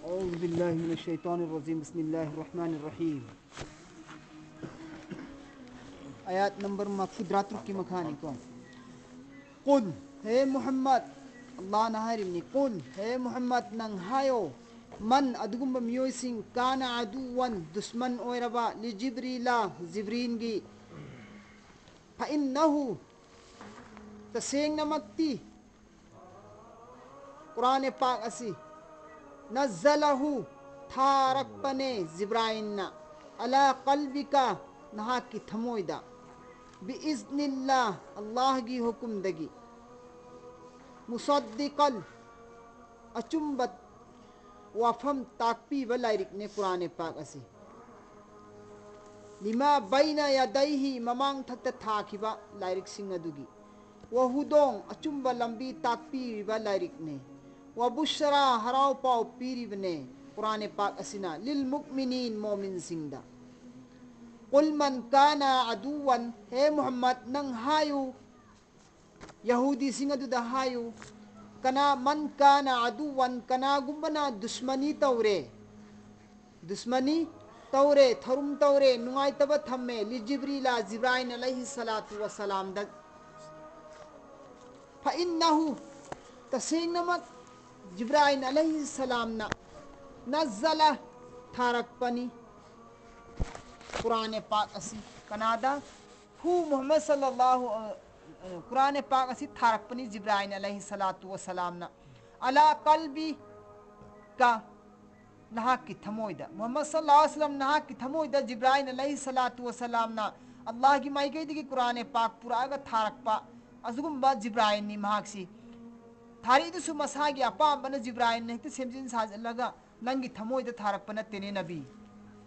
أعوذ بالله من الشيطان الرجيم بسم الله الرحمن الرحيم आयत नंबर मकफुद्रातुर की मखानी को कुल हे मोहम्मद अल्लाह ना हरिमनी कुल हे मोहम्मद नंग हायो मन अदुगुम्ब मियोइसिंग काना अदुवन दुश्मन ओइरबा लि जिब्रीला जिब्रीन गी फइन्नहु तसेंग नमक्ति कुरान पाक असी नज़्ज़लहु थारकपने जिब्राइलना अला क़ल्बिका नहा की थमोइदा बिइज़्निल्लाह अल्लाह की हुकुम दगी मुसद्दिक़ल अचुम्बत वफम ताकपी वलाइरिक ने कुरान पाक असी लिमा बैना यदैहि ममांग थक्ता थाखिबा लाइरिक सिंह अदुगी वहुदोंग अचुम्बा लंबी ताकपी वलाइरिक ने वबुशरा हराव पाव पीरी बने कुरान पाक असिना लिल मुकमिनीन मोमिन सिंदा कुल मन काना अदुवन हे मोहम्मद नंग हायु यहूदी सिंह अदुदा हायु कना मन काना अदुवन कना गुम्बना दुश्मनी तौरे दुश्मनी तौरे थरुम तौरे नुंगाई तब थम्मे लि जिब्रीला जिब्राइल अलैहि सलातु वसलाम द फइन्नहु तसेंग नमक जिब्राइल अलैहि सलाम ना नज़्ज़ला थारक पनी कुरान पाक असी कनादा हु मोहम्मद सल्लल्लाहु कुरान पाक असी थारक पनी जिब्राइल अलैहि सलातु वसलाम ना अला क़ल्बी का नहा की थमोइदा मोहम्मद सल्लल्लाहु अलैहि वसल्लम नहा की थमोइदा जिब्राइल अलैहि सलातु वसलाम ना अल्लाह की माइगैदी की कुरान पाक पुरागा थारक पा अजुगुम्बा जिब्राइल नि महाक्सी थारी दुसु मसागी अपाम्बना जिब्राइल ने हेक्ता सेमजिन साजलगा नंगी थमोइदा थारक पना तेने नबी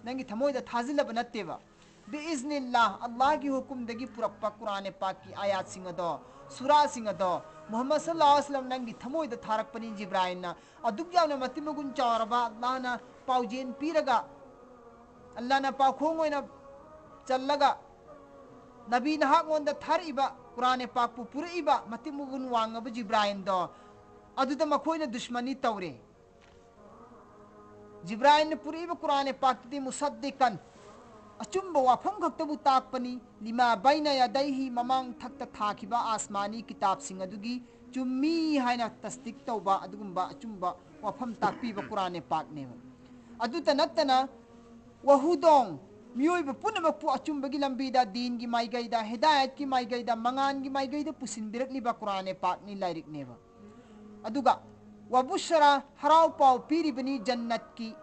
नंगी थमोइदा थाजिलब नत्तेबा बिइज़्निल्लाह अल्लाह की हुकुम दगी पुरप्पा कुरान पाक की आयात सिंह दो सूरा सिंह दो मोहम्मद सल्लल्लाहु अलैहि वसल्लम नंगी थमोइदा थारक पनी जिब्राइल ना अदुग यावना मतिमगुन चावरबा अल्लाह ना पाउजेन पीरगा अल्लाह ना पाखोंग ओइना चल्लगा नबी नहागोंदा थारिबा कुरान पाक पु पुरइबा मतिमगुन वांगबा जिब्राइल दो अदुदा मखोइना दुश्मनी तौरे जिब्राइल ने पुरइबा कुरान पाक दी मुसद्दिकन अचुम्बा वाफम खक्तबु ताकपनी लिमा बैना यदैहि ममांग थक्ता थाखिबा आसमानी किताब सिंह अदुगी चुम्मी हाइना तस्दीक तौबा अदुगुम्बा अचुम्बा वाफम ताकपीबा कुरान पाक ने अदुता नत्तना वहुदोंग मियोइबा पुनमकपु अचुम्बगी लंबीदा दीन की माइगैदा हिदायत की माइगैदा मंगान की माइगैदा पुसिनबिरकलिबा कुरान पाक नि लाइरिक नेबा अदुगा वबुशरा हराव पाव पीरिबनी जन्नत की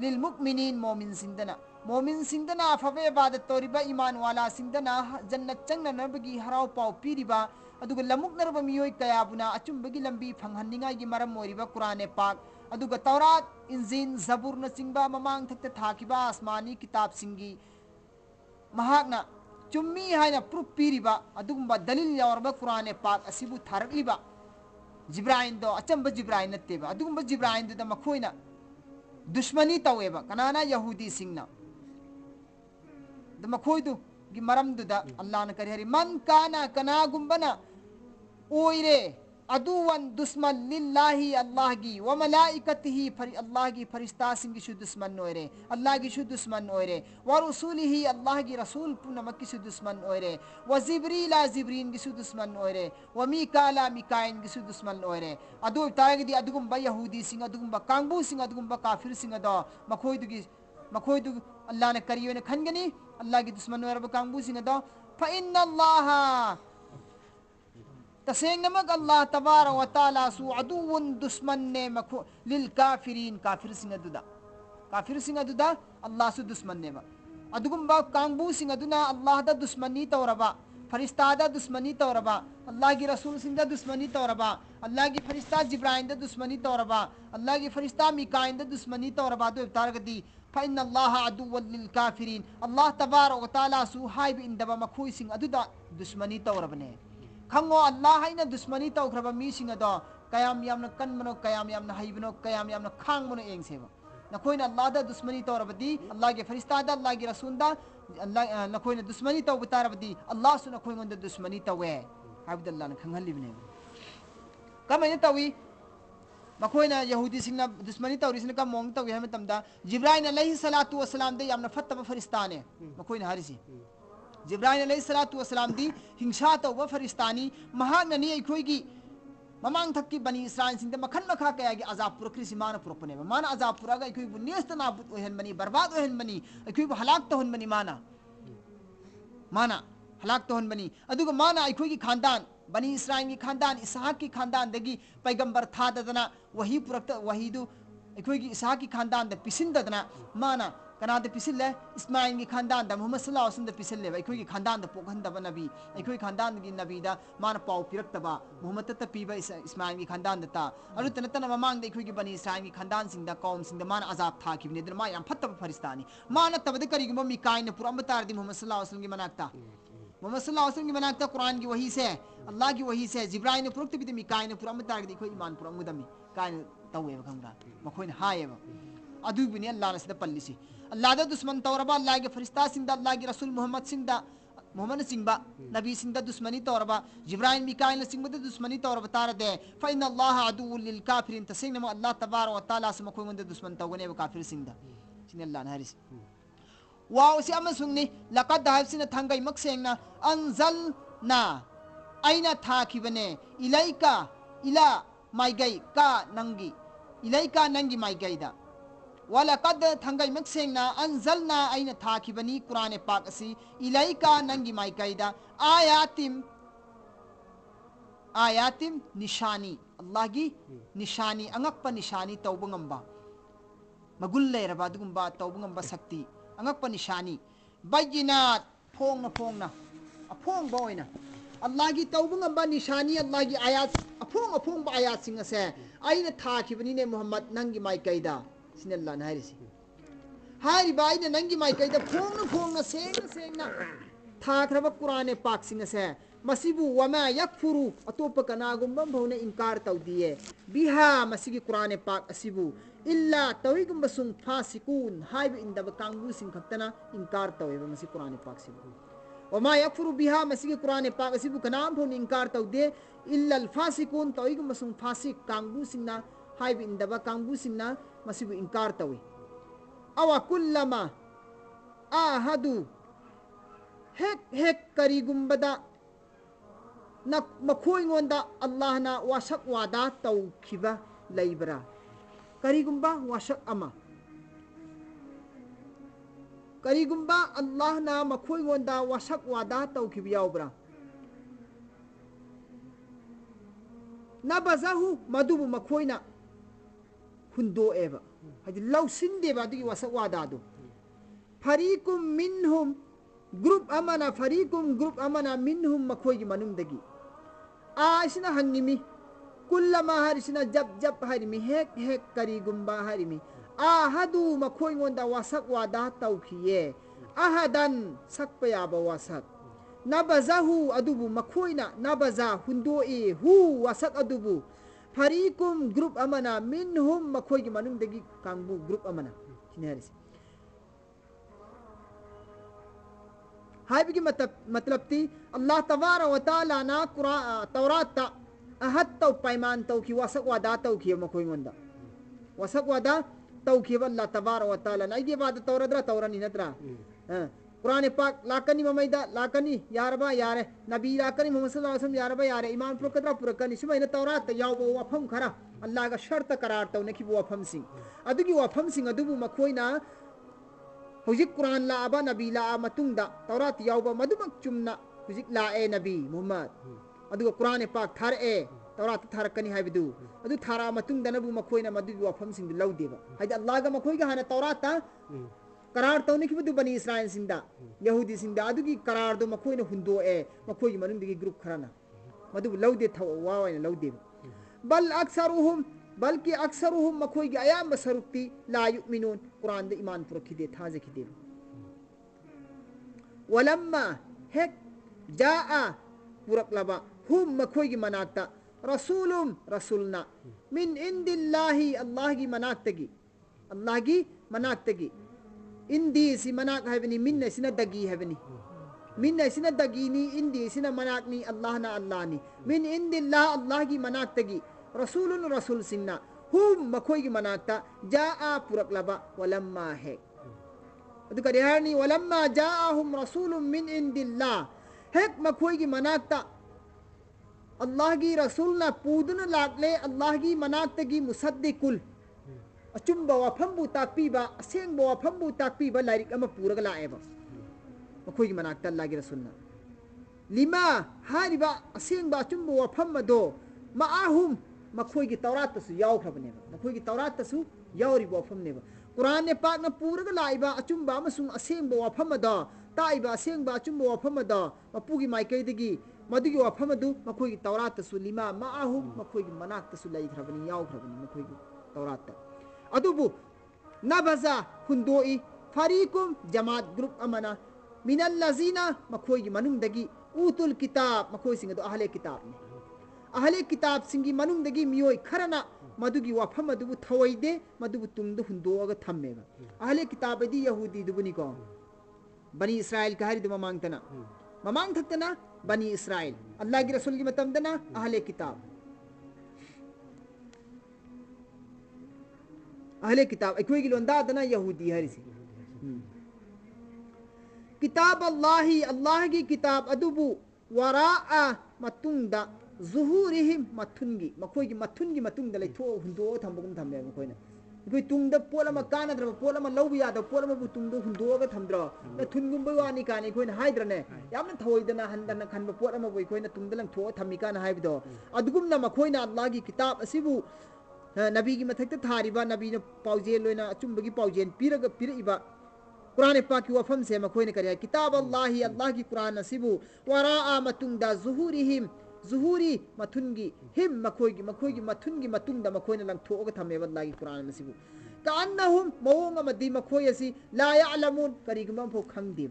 लिल मुकमिनीन मोमिन सिंदना अफबे इबादत तोरिबा ईमान वाला सिंदना जन्नत चंगनबगी हराव पाव पीरिबा अदुगा लमुकनरबा मियोय कयाबुना अचुम्बगी लंबी फंगहन्निंगाई मरम मोरिबा कुरान पाक अदुगा तौरात इंजील जबूर न चिंबा ममांग थक्ता थाकिबा आसमानी किताब सिंगी महाकना चुम्मी हाइना प्रूफ पीरिबा अदुगुम्बा दलील यावरबा कुरान पाक असिबु थारकलिबा जिब्राइल दो अचंबा जिब्राइल नत्तेबा अदुगुम्बा जिब्राइल द मखोइना दुश्मनी तवेबा कनाना यहूदी सिंगना द मखोइदु गी मरमदुदा अल्लाह न करी हरि मन काना कनागुम्बना ओइरे अदुवन दुश्मन लिल्लाहि अल्लाह की व मलाइकतिही अल्लाह की फरिश्ता सिंगी शु दुश्मन ओइरे अल्लाह की शु दुश्मन ओइरे व रसूलिही अल्लाह की रसूल पुनमक की शु दुश्मन ओइरे व जिब्रीला जिब्रीन की शु दुश्मन ओइरे व मीकाला मीकाइन की शु दुश्मन ओइरे अदु तारगदी अदुगुम्बा यहूदी सिंग अदुगुम्बा कांगबू सिंग अदुगुम्बा काफिर सिंग दो मखोइदु अल्लाह ने करियो ने खनगनी अल्लाह की दुश्मन ओइरबा कांगबू सिंग दो फ इन्नल्लाह तसेंग नमक अल्लाह तबारक व तआला सु अदुवन दुश्मन ने मखो लिल काफिरीन काफिर सिंग अदुदा अल्लाह सु दुश्मन ने अदुगुम्बा कांगबू सिंग अदुना अल्लाह दा दुश्मनी तौरबा फरिश्ता दा दुश्मनी तौरबा अल्लाह की रसूल सिंग दा दुश्मनी तौरबा अल्लाह की फरिश्ता जिब्राइल दा दुश्मनी तौरबा अल्लाह की फरिश्ता मीकाइन दा दुश्मनी तौरबा दो तारगदी फ़इन्न अल्लाह अदुव्वल लिल काफिरीन अल्लाह तबारक व तआला सु हाइब इंदबा मखोइ सिंग अदुदा दुश्मनी तौरबने खंगो अल्लाह हाइना दुश्मनी तौखरबा मी सिंग दो कयाम यामना कनमनो कयाम यामना हाइबनो कयाम यामना खांगमनो एंगसेबा नखोइना अल्लाह दा दुश्मनी तौरबदी अल्लाह के फरिश्ता दा अल्लाह की रसूल दा अल्लाह नखोइना दुश्मनी तौब तारबदी अल्लाह सु नखोइंगोंदा दुश्मनी तौवे हाइबद अल्लाह न खंगहलिबने कमैना तौवी मखोइना यहूदी सिंगना दुश्मनी तौरिसिन का मोंग तौ यह मतमदा जिब्राइल अलैहि सलातु वसलाम दे यामना फत्तब फरिस्ताने मखोइना हरिसि जिब्राइल अलैहि सलातु वसलाम दी हिंसा तौबा फरिस्तानी महाननी अखोइगी ममांग थक्की बनी इस्राइल सिंह मखन मखा कया की अजाब पुरक्रिसि मान पुरपने मान अजाब पुरागा अखोइबु नेस्त नाबुद ओहन बनी बर्बाद ओहन बनी अखोइबु हलाक तहन बनी माना हलाक तहन बनी अदुगा माना अखोइगी खानदान बनी इस्राइल की खानदान इसहाक की खानदान दगी पैगंबर थादना वही पुरक्त वहीदु अखोइगी इसहाक की खानदान द पिसिंदना माना कनाद पिसिल्ले इस्माइल की खानदान द मुहम्मद सल्लल्लाहु अलैहि वसल्लम द पिसिल्ले अखोइगी खानदान द पोखंदब नबी अखोइ खानदान की नबी दा माना पाउ पिरक्तबा मुहम्मद त पीबा इस्माइल की खानदान ता अरु तनतन ममांग द अखोइगी बनी इस्राइल की खानदान सिंग द कौम सिंग द माना अजाब था किबने द मा याम फत्तब फरिस्तानी माना तबद करिगुम मिकाइन पुरम तारदी मुहम्मद सल्लल्लाहु अलैहि वसल्लम की मनाकता मोहम्मद सल्लल्लाहु अलैहि वसल्लम की मनाकता कुरान की वही से अल्लाह की वही से जिब्राइल ने पुरक्त बिदमी कायन पुरम तारदी कोई ईमान पुरम मुदमी कायन तवे खंगा मखोइन हायब अदुबिनी अल्लाह ने सद पल्लिसी अल्लाह दा दुश्मन तौरबा अल्लाह के फरिश्ता सिंदा अल्लाह के रसूल मोहम्मद सिंदा मोहम्मद सिंबा नबी सिंदा दुश्मनी तौरबा जिब्राइल मिकाइल सिंबा दुश्मनी तौरबा तार दे फइन अल्लाह अदुउल लिल काफिरिन तसिंग नमा अल्लाह तबारक व तआला से मखोइन द दुश्मन तौगने काफिर सिंदा सिन अल्लाह ने हरिस वाव से अमसुंगनी लक़द हाबसिन थंगै मक्सेंगना अंजलना आइना थाखिबने इलाइका इला माइगै का नंगी इलाइका नंगी माइगैदा वलक़द थंगै मक्सेंगना अंजलना आइना थाखिबनी कुरान पाक असि इलाइका नंगी माइगैदा आयातिम निशानी अल्लाह की निशानी अंगक्पा निशानी तौबंगंबा मगुल लेरबा दुगुंबा तौबंगंबा शक्ति अंगक्पा निशानी बैजिनात फोंगना अफोंग बोइना अल्लाह की तौबंगंबा निशानी अल्लाह की आयात अफोंग आयात सिंह से आइना थाखिबनी ने मोहम्मद नंगी माइकैदा सिन अल्लाह ने हारिसि हारिबा आइना नंगी माइकैदा फोंगना सेंगना थाखरबा कुरान पाक सिंह से मसिबु वमा यकफुरु अतोप कनागुंबम भौने इनकार तौदिए बिहा मसिगी कुरान पाक असिबु इल्ला तविगुंब सुंग फासिकून हाइब इंदब कांगू सिंह खक्तना इनकार तौएबा मसि कुरान पाक सिबु वमा यकफुरु बिहा मसिगी कुरान पाक असिबु कनाम भौने इनकार तौदे इल्ला अल फासिकून तविगुंब सुंग फासिक कांगू सिंगना हाइब इंदब कांगू सिंगना मसिबु इनकार तौए अवा कुल्लमा आहदु हेक करीगुंबदा न मखोइंगोंदा अल्लाह ना वासक वादा तौखिबा लैबरा करीगुंबा वासक अमा करीगुंबा अल्लाह ना मखोइंगोंदा वासक वादा तौखिबा यावबरा नबजहु मदुबु मखोइना हुंदो एबा हदि लौसिंदेबा दुगी वासक वादादो फरीकुम मिनहुम ग्रुप अमना फरीकुम ग्रुप अमना मिनहुम मखोइगी मनुंगदगी आइसिना हंगिमी कुल्लमा हरिसिना जब हरिमी हेक करीगुंबा हरिमी आहदु मखोइंगोंदा वासक वादा तौखिये अहदन सकपयाबा वासक नबजहु अदुबु मखोइना नबजा हुंदोए who Vasak अदुबु फरीकुम group Amna मिनहुम मखोइगी मनुंगदगी कांगबु group अमना सिने हरिसि हाइबगी मतलब ती अल्लाह तबारक व तआला ना कुरान तौरात अहद तौ पैमान तौ की वसक वादा तौ की मखोइंगोंदा वसक वादा तौ की अल्लाह तबारक व तआला ना ये बात तौरदरा तौरनी नतरा कुरान पाक लाकनी ममैदा लाकनी यारबा यारे नबी लाकनी मोहम्मद सल्लल्लाहु अलैहि वसल्लम यारबा यारे ईमान प्रोकदरा पुरकनी सुमैन तौरात याव वफम खरा अल्लाह का शर्त करार तौ नखि वफम सिंह अदुगी वफम सिंह अदुबु मखोइना हुजिक कुरान लाबा नबी ला मतुंगदा तौरात यावबा मदुमक चुमना हुजिक लाए नबी मुहम्मद अदुगा कुरान पाक थारए तौरात थारकनी हाइबदु अदु थारा मतुंगदा नबु मखोइना मदुगी वफम सिंह लौदेबा हाइद अल्लाह गा मखोइगा हाना तौरात करार तौने किबदु बनी इस्राइल सिंदा यहूदी सिंदा अदुगी करार दो मखोइना हुंदोए मखोइगी मनुंदगी ग्रुप खराना मदु लौदे थव वावाइना लौदेबा बल अक्सरुहुम बल्कि अक्सरुहुम मखोई की अयाम बसरुक्ति ला युमिनून कुरान दे ईमान पुरखिदे थाजे खिदे वलम्मा हेक जाआ पुरकलबा हुम मखोई की मनाकता रसूलुम रसूलना मिन इंदिल्लाहि अल्लाह की मनाकतगी इंदी सी मनाक हैबनी मिन सिना दगी हैबनी मिन सिना दगीनी इंदी सिना मनाकनी अल्लाह नी मिन इंदिल्लाह अल्लाह की मनाकतगी रसूलुन रसूल सिंना hum makhoi gi manakta jaa purak laba walamma he adu kari harni walamma jaahum rasulun min indillah hek makhoi gi manakta Allah gi rasulna puduna lakle Allah gi manakta gi musaddiqul achumba wa phambu takpi ba asengba wa phambu takpi ba lairik ama puraga laeba makhoi gi manakta Allah gi rasulna lima hariba asengba achumba wa phamado ma'ahum makhoi gi taurat tasu yaw khabneba makhoi gi taurat tasu yawri bo phamneba Quran ne pak na puraga laiba achumba amasung asengba wa phamada taiba asengba achumba wa phamada mapugi maikai degi madugi wa phamadu makhoi gi taurat tasu lima ma'ahum makhoi gi manak tasu lai khabni yaw khabni makhoi gi taurat ta adubu nabaza hundoi fariqum jamaat group amana minal lazina makhoi gi manung dagi utul kitab makhoi sing ado ahle kitab ne ahle kitab singi manung dagi miyoi kharana madugi wafam adubu thawaide madubu tungdu hundoga thammeba ahle kitab di yahudi dubuni ko bani israel ka hari duma mangtana mamang thakna bani israel allah gi rasul gi matam dana ahle kitab ekoi gi londa dana yahudi hari si kitab allah gi kitab adubu waraa matungda zuhurihim matungi makhoi gi matungi matungda lai tho hundo thambugum thambe makhoi na koi tungda polama kana dra polama lawya da polama bu tungdo hundo ga thamdra na thungum bai wani kani koi na haidra ne yamna thawoidana handana khanba polama boi koi na tungda lang tho thammi kana haibdo adugum na makhoi na allah gi kitab asibu nabi gi mathakta thariba nabi na pauje loina achumba gi paujen piraga piriba Quran pak ki wafam se makhoi ne kariya kitab allah gi Quran asibu waraa matungda zuhurihim zuhuri matungi him makhoi gi matungi matungda makhoi na lang thoga thame Allah gi Quran asibu ka annahum mawonga madi makhoi asi la ya'lamun karigma pho khangde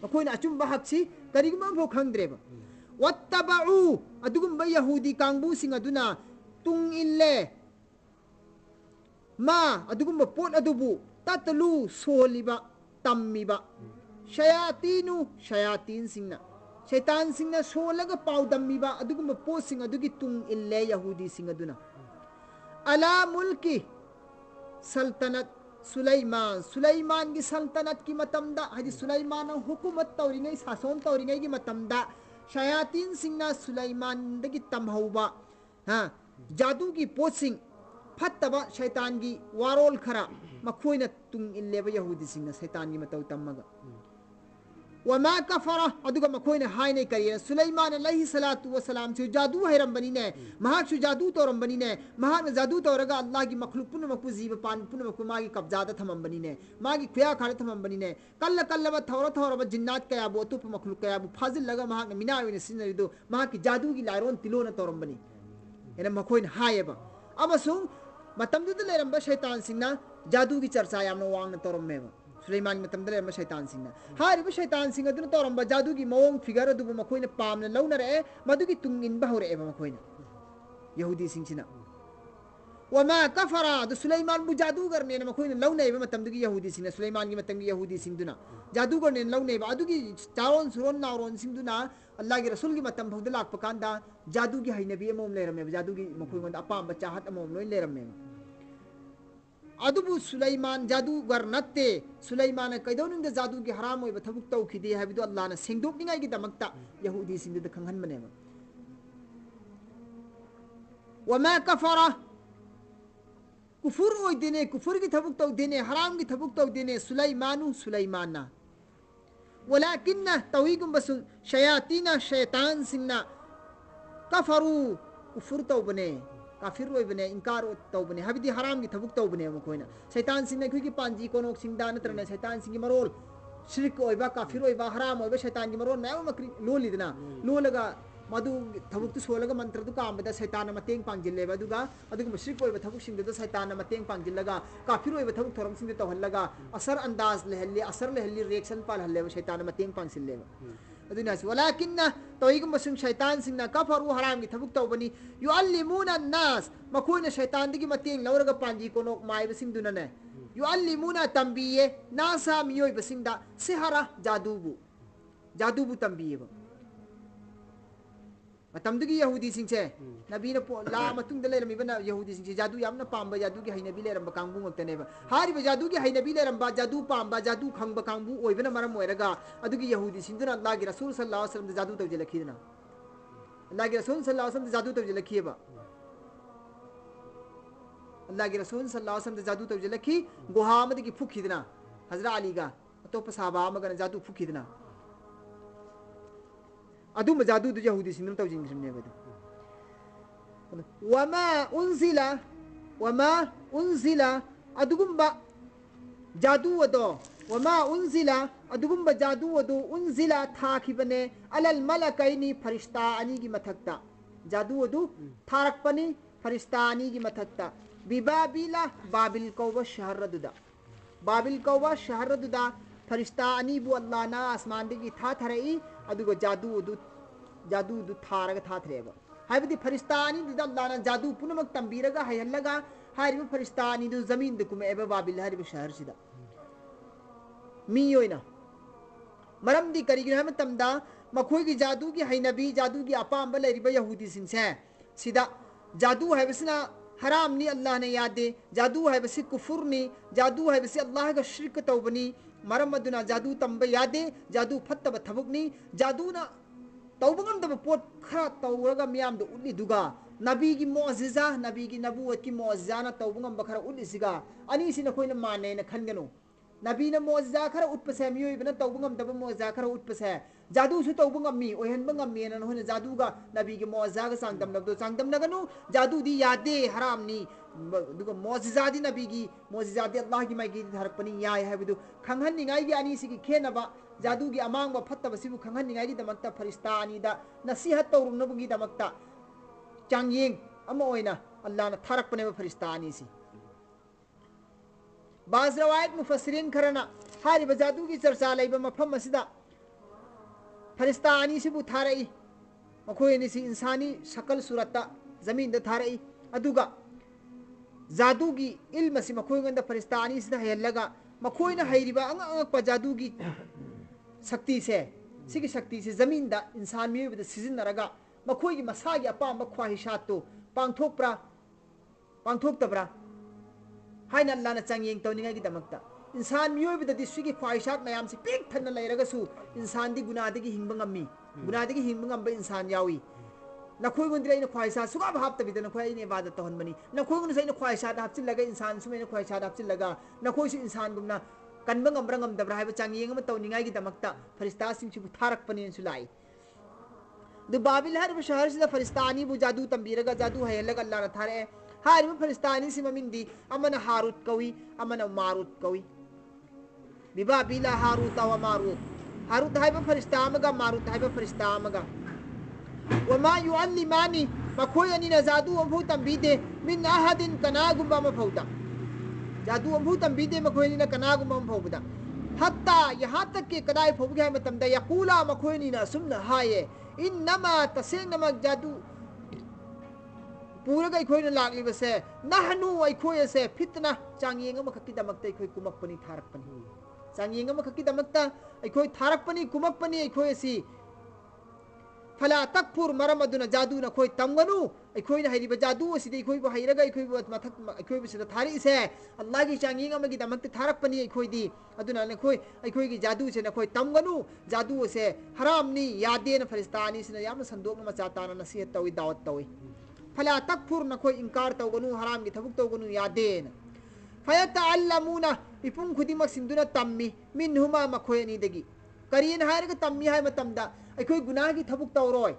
makhoi na achum bahak si karigma pho khangdreba wattaba'u adugum ba yahudi kangbu sing aduna tung ille ma adugum ba pot adubu tatlu soliba tammiba shayatin singna shaitan singna solaga paudammiba adugum po sing adugi tung ille yahudi sing aduna ala mulki saltanat Sulaiman gi saltanat ki matamda haji Sulaiman hukumat tawringai sason tawringai gi matamda shayatin singna Sulaiman dagi tamhauba ha jadu gi posing fattaba shaitan gi warol khara makhoina tung ille ba yahudi singna shaitan gi matau tammaga wama kafara aduga makhoina haine kariya Sulaiman alayhi salatu wasalam chu jadu hairam bani ne mahak chu jadu toram bani ne mahak jadu toraga Allah gi makhluk pun makku jiba pan pun makku magi kabjada thamam bani ne magi khya khare thamam bani ne kalla ba thora ba jinnat kaya bo tu makhluk kaya bu fazil laga mahak mina wine sinarido mahak ki jadu gi lairon tilona toram bani ena makhoina hayeba amasung matamdu de leram ba shaitan singna jadu gi charcha yamna wangna toram meba Sulaiman matamda leram shaitan singna hari ba shaitan singa dun toram ba jadu gi mawong figure du makhoina pamna launa re madu gi tungin ba hore eba makhoina yahudi singchina wama kafara du Sulaiman bu jadu garne na makhoina launa eba matamdu gi yahudi singna Sulaiman gi matam gi yahudi singduna jadu garne launa eba adu gi charon suron nauron singduna Allah gi rasul gi matam phogda lak pakanda jadu gi hainabi amom leram eba jadu gi makhoina apam ba chahat amom loi leram eba adubu Sulaiman jadu garnatte Sulaiman kaidonung da jadu gi haram oi bathabuk tau khide habidu Allah na sengdok ningai gi damakta yahudi sindu da khanghan manema wama kafara kufur oi dine kufur gi thabuk tau dine haram gi thabuk tau dine Sulaimana walakinna tawigum basu shayatina shaytan singna kafaru kufur tau bane kafir roi bane inkar tau bane habidi haram gi thabuk tau bane makoina shaitan singna khui gi panji konok singda natrane shaitan singi marol shirk oi ba kafir oi ba haram oi ba shaitan gi marol na makri loli dina lolaga madu thabuk tu solaga mantra du kam da shaitan mateng pangjil leba duga aduga shirk oi ba thabuk singda da shaitan mateng pangjil laga kafir oi ba thabuk thoram singda tau hallaga asar andaz lehelli reaction pal halle shaitan mateng pangsil leba aduna walakinna tawigum basung shaitan singna kafaru haram gi thabuk tawbani yuallimuna an-nas makoina shaitan digi mateng lawraga panji konok mai basing dunane yuallimuna tambiye nasa miyoi basingda sihara jadubu tambiye ba मतमदुगी यहूदी सिंचे नबी ने ला मतुंग दले रमिबना यहूदी सिंचे जादू यामना पांबा जादू की हैनबी लेरम कांगबु ngaktaneba hariba जादू की हैनबी लेरम बा जादू पांबा जादू खंगबा कांगबु ओइबना मरम ओइरगा अदुगी यहूदी सिंदुना अल्लाह की रसूल सल्लल्लाहु अलैहि वसल्लम जादू तवजे लखीदना अल्लाह की रसूल सल्लल्लाहु अलैहि वसल्लम जादू तवजे लखीबा अल्लाह की रसूल सल्लल्लाहु अलैहि वसल्लम जादू तवजे लखी गुहामद की फुखीदना हजरत अली का अतोप सहाबा मगन जादू फुखीदना अदुम जादू दु यहूदी सिंदुना तवजे ngirimneba वमा उनजिला अदुगुम्बा जादू वदो वमा उनजिला अदुगुम्बा जादू वदो उनजिला थाखिबने अलल मलकैनी फरिश्ता अनी की मथक्ता जादू वदु थारकपनी फरिश्ता अनी की मथक्ता बिबाबिला बाबिल कौवा शहरदुदा बाबिल कौवा शहरदुदा फरिश्ता अनी बु अल्लाह ना आसमान की था थरई अदुगो जादू दु थारग था थरेबा हाइबदी फरिश्तानी दिदा अल्लाह ना जादू पुनमक तंबीरगा hayhallaga हारिबा फरिश्तानी दु जमीन दुकुम एबा बाबिल हारिबा शहर सिदा मी योइना मरमदी करिगिन हम तमदा मखोय की जादू की हैनबी जादू की अपांबा लेरिबा यहूदी सिंसे सिदा जादू हाइबसना हराम नी अल्लाह ने याद दे जादू हाइबसी कुफुर नी जादू हाइबसी अल्लाह का शिरक तौबनी मरम मदुना जादू तंबा याद दे जादू फत्तबा थबुकनी जादू ना तौबंगम दब पोट खरा तौरगा मियाम द उल्ली दुगा नबी की मौजिजा नबी की नबूवत की मौजिजा ना तौबंगम बखरा उल्ली सिगा अनि सिन कोइन माने न खनगनो नबी न मौजिजा खरा उत्पसे मियोय बना तौबंगम दब मौजिजा खरा उत्पसे जादू सु तौबंगम मी ओहन बंगम मी न होने जादू का नबी की मौजिजा का सांगदम नगनो जादू दी यादे हराम नी दुगा मौजिजा दी नबी की मौजिजा दी अल्लाह की माई की धरपनी याय है बिदु खंगहन निगाई की अनि सिगी खेनबा जादू की अमांग व फत्तब सिबु खंगहन निगाई की दमकता फरिश्ता अनीदा नसीहत तौरुनबुगी दमकता चांगयेंग अमा ओइना अल्लाह ना थारकपने फरिश्ता अनी सी बाज रवायत मुफस्सिरीन खरना हारिबा जादू की चर्चा लैबा मफम असिदा फरिश्ता अनी सिबु थारई मखोयनी सी इंसानी शकल सूरत जमीन द थारई अदुगा जादू की इल्म से मखोयंद फरिश्ता अनी सिदा हेलगा मखोयना हैरिबा अंग जादू की शक्ति से सिगी शक्ति से जमीन दा इंसान मियोबद सिजिनरगा मखोयगी मसागी अपाम ख्वाहिशात तो पांथोक्तब्रा हाइन अल्लाह ना चांगयेंग तौनिंगा की दमकता इंसान मियोबद दिसुगी ख्वाहिशात मयाम से पीक थन लैरगसु इंसान दी गुनादगी हिंगबा ngami गुनादगी हिंगबा ngamba इंसान यावी नखोय गुंद्रे इन ख्वाहिशा सुगा भाव तबिद नखोय इन इबादत तहन बनी नखोय गुन सैन ख्वाहिशा हापचिल लगा इंसान सुमे ख्वाहिशा हापचिल लगा नखोय सु इंसान गुमना कनबा ngambra ngamdabra haiba changyeng ama tawningai gi damakta farista sing chu tharak panin su lai du babil har shahar sida faristani bu jadu tambiraga jadu hayalaga allah na thare har bu faristani si mamindi amana harut kawi amana marut kawi bi babila harut wa marut harut haiba farista amaga marut haiba farista amaga wa ma yuallimani makoyani na jadu abu tambide min ahadin kanagum ba mafauta जादू अम्भू तंबीदे मखोयनी ना कनागुम फौबदा हत्ता यहाँ तक के कदाई फौबगे है मतमदा यकूला मखोयनी ना सुमना हाये इन्नमा तसेंग नमक जादू पूरा का इखोय लागली बसे नहनु इखोय से फितना चांगयेंग मखकी दमकते इखोय कुमकपनी थारकपनी चांगयेंग मखकी दमकता इखोय थारकपनी कुमकपनी इखोय सी फला तकफुर मरमदुना जादू ना खोय तमगनु इखोय ना हैरिबा जादू सिदे इखोय बो हैरगा इखोय बो मथक इखोय बो सिदा थारी से अल्लाह की चांगयेंग अमगी दमकते थारकपनी इखोय दी अदुना ने खोय इखोय की जादू से ना खोय तमगनु जादू से हराम नी यादे ना फरिस्तानी से याम संदोक ना चाताना नसीहत तवी दावत तवी फला तकफुर ना खोय इनकार तवगनु हराम की थबुक तवगनु यादे ना फयतअल्लमुना इपुंग खुदी मसिंदुना तम्मी मिनहुमा मखोयनी दगी करियन हायरगा तम्मी हाय मतमदा अखोई गुनाह की थबुक तौरोय